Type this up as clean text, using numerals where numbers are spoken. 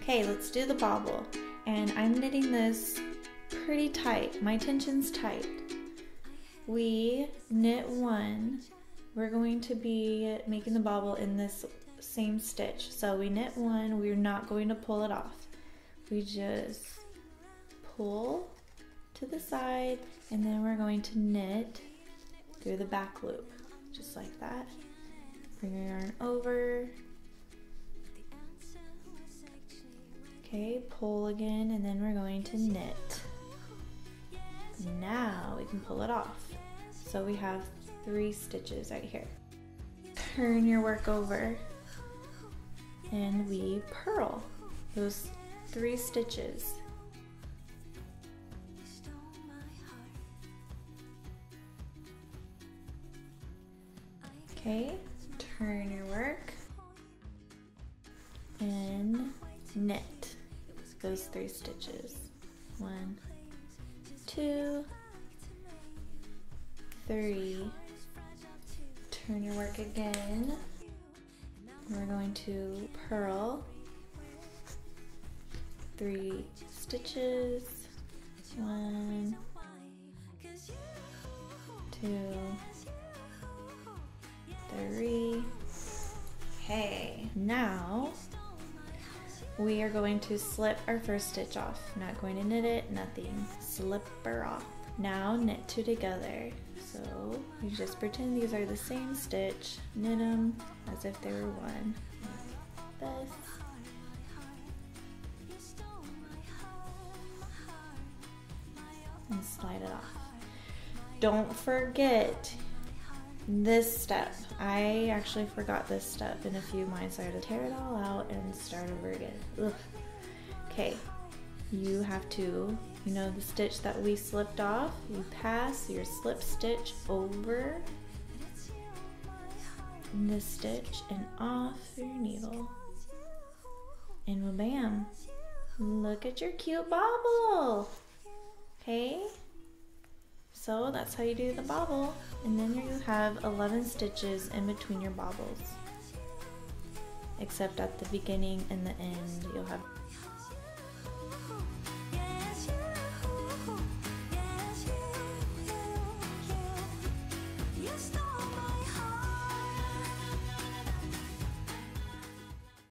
Okay, let's do the bobble. And I'm knitting this pretty tight. My tension's tight. We knit one. We're going to be making the bobble in this same stitch. So we knit one, we're not going to pull it off. We just pull to the side and then we're going to knit through the back loop, just like that. Bring your yarn over. Okay, pull again and then we're going to knit. Now we can pull it off. So we have 3 stitches right here. Turn your work over and we purl those 3 stitches. Okay, turn your work and knit those 3 stitches. 1, 2, 3. Turn your work again. We're going to purl 3 stitches. 1, 2, 3. Okay, now we are going to slip our first stitch off. Not going to knit it, nothing. Slip her off. Now knit 2 together. So you just pretend these are the same stitch, knit them as if they were one, like this. And slide it off. Don't forget this step. I actually forgot this step in a few of mine, so I had to tear it all out and start over again. Ugh. Okay, you have to, you know the stitch that we slipped off? You pass your slip stitch over this stitch and off your needle. And bam! Look at your cute bobble! Okay? So that's how you do the bobble. And then you have 11 stitches in between your bobbles. Except at the beginning and the end, you'll have